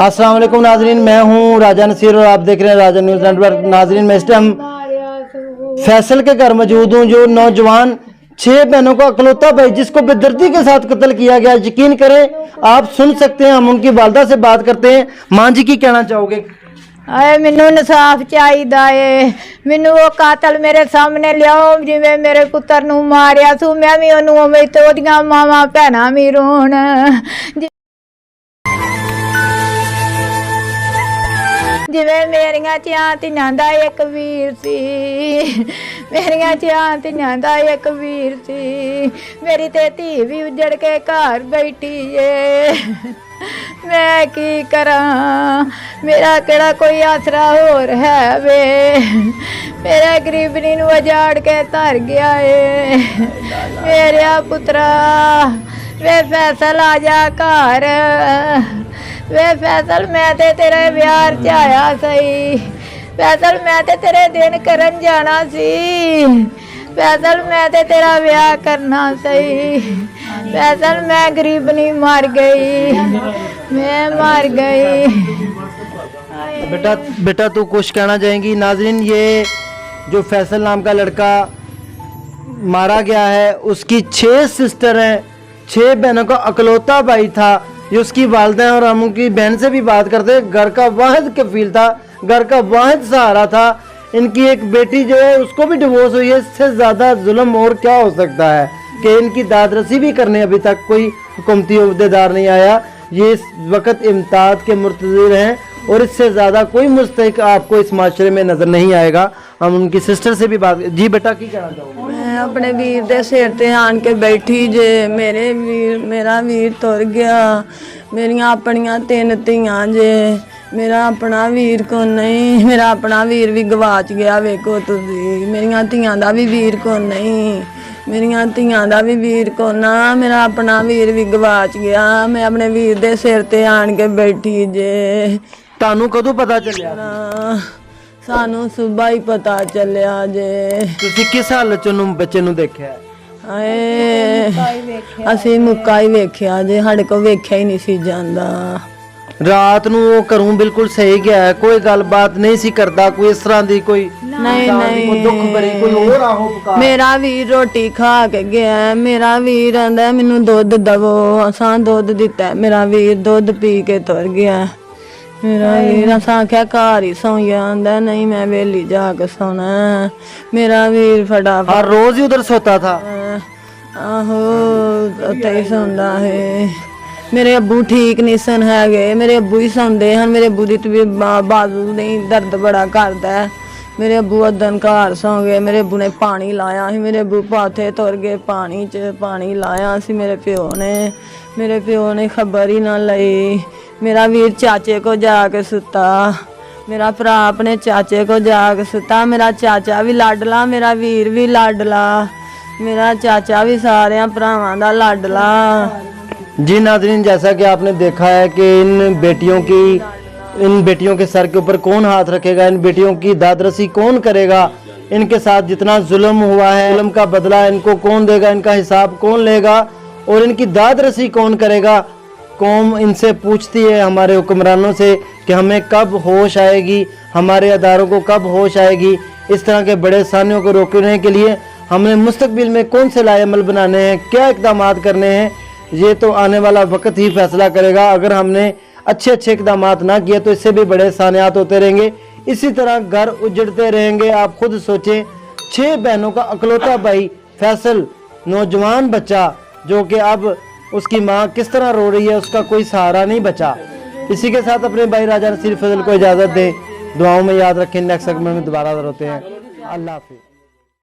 अस्सलाम वालेकुम नाजरीन, मैं हूं राजा नसीर और आप देख रहे हैं राजा न्यूज़ नेटवर्क। नाजरीन, मैं इस टाइम फैसल के घर मौजूद हूं। जो नौजवान 6 बहनों का अकलौता भाई जिसको बेदर्दी के साथ कत्ल किया गया, यकीन करें आप सुन सकते हैं। हम उनकी वालदा से बात करते हैं। मां जी की कहना चाहोगे? आए मैनू इंसाफ चाहिदा है, मैनू वो कातल मेरे सामने लियाओ जिवें मेरे पुत्र नू मारिया सू, मैं भी ओनू उवें ते ओदियां मावां भैणां भी रोण। जिवें मेरियां चियां धियां दा एक वीर सी, मेरियां चियां धियां दा एक वीर सी, मेरी ते धी भी उजड़ के घर बैठी है। मैं की करा, मेरा केड़ा कोई आसरा होर है वे, मेरा गरीबनी नू उजाड़ के धर गया है। मेरे पुत्रा वे फैसल आ जा घर, वे फैसल मैं ते तेरे प्यार च आया सही, फैसल मैं ते तेरे दिन करन जाना सी, फैसल मैं ते तेरा ब्याह करना सही, फैसल मैं गरीबनी मर गई, मैं मर गई। बेटा तू कुछ कहना चाहेंगी? नाजरीन, ये जो फैसल नाम का लड़का मारा गया है, उसकी 6 सिस्टर हैं, 6 बहनों का अकलौता भाई था। ये उसकी वालदा है और हम उनकी बहन से भी बात करते हैं। घर का वाहिद कफील था, घर का वाहिद सहारा था। इनकी एक बेटी जो है उसको भी डिवोर्स हुई है। इससे ज़्यादा जुल्म और क्या हो सकता है कि इनकी दादरसी भी करने अभी तक कोई हुकूमती अहदेदार नहीं आया। ये इस वक्त इम्ताद के मुर्तज़िर हैं और इससे ज़्यादा कोई मुस्तहिक आपको इस माशरे में नज़र नहीं आएगा। हम उनकी सिस्टर से भी बात। जी बेटा, की कहना चाहोगे? मैं अपने वीर दे सिर ते आन के बैठी जे, मेरा वीर तुर गया, मेरिया अपनिया 3 धियां जे, मेरा अपना वीर को नहीं, मेरा अपना वीर भी गवाच गया। वेखो तुसी, मेरिया धियां दा भी वीर को नहीं, मेरिया धियां दा भी वीर को ना, मेरा अपना वीर भी गवाच गया। मैं अपने वीर दे सिर ते आन के बैठी जे। तानू कदों पता चलिया? सानू सुबह ही पता चलिया जे। तुसी किस हालत च बच्चे नू देखिया? असी मुक्का ही वेख्या जे, साडे को वेख्या ही नहीं सी जांदा। रात नू वो घरों बिल्कुल सही गया है, कोई गलबात नहीं सी करता, कोई इस तरह दी कोई नहीं कोई दुख भरी कोई और आहो पुकार। मेरा वीर रोटी खा के गया, मेरा वीर आंदा मैनू दुध दवो, असां दुध दिता है, मेरा वीर दुध पी के तुर गया। मेरा वीर असां आख्या घर ही सौ जांदा, नहीं मैं वेली जाके सोना। मेरा वीर फटाफट हर रोज ही उधर सोता था। आहो उत्ते ही सौंदा है। मेरे अब्बू ठीक नहीं सन है, मेरे अब्बू ही सौंदे हैं। मेरे अब्बू की बाजू नहीं दर्द बड़ा करता है। मेरे अब्बू अदन घर सौ गए। मेरे अब्बू ने पानी लाया ही, मेरे अब्बू पाथे तुर गए पानी च, पानी लाया सी मेरे प्यो ने खबर ही ना लई। मेरा वीर चाचे को जाके सुता, मेरा भरा अपने चाचे को जाके सुता। मेरा चाचा भी लाडला, मेरा वीर भी लाडला, मेरा चाचा भी सारे भरावां दा लाडला। जी नाज़रीन, जैसा कि आपने देखा है कि इन बेटियों के सर के ऊपर कौन हाथ रखेगा, इन बेटियों की दादरसी कौन करेगा, इनके साथ जितना जुल्म हुआ है, जुल्म का बदला इनको कौन देगा, इनका हिसाब कौन लेगा और इनकी दादरसी कौन करेगा। कौम इनसे पूछती है, हमारे हुक्मरानों से, कि हमें कब होश आएगी, हमारे अदारों को कब होश आएगी। इस तरह के बड़े सानियों को रोकने के लिए हमें मुस्तकबिल में कौन से लाएमल बनाने हैं, क्या इक़दाम करने हैं, ये तो आने वाला वक्त ही फैसला करेगा। अगर हमने अच्छे इक़दाम ना किए तो इससे भी बड़े सानियात होते रहेंगे, इसी तरह घर उजड़ते रहेंगे। आप खुद सोचें, 6 बहनों का अकलौता भाई फैसल, नौजवान बच्चा, जो कि अब उसकी माँ किस तरह रो रही है, उसका कोई सहारा नहीं बचा। इसी के साथ अपने भाई राजा नसीर फजल को इजाज़त दें, दुआओं में याद रखें। नेक्स्ट सेगमेंट में दोबारा होते हैं। अल्लाह हाफिज़।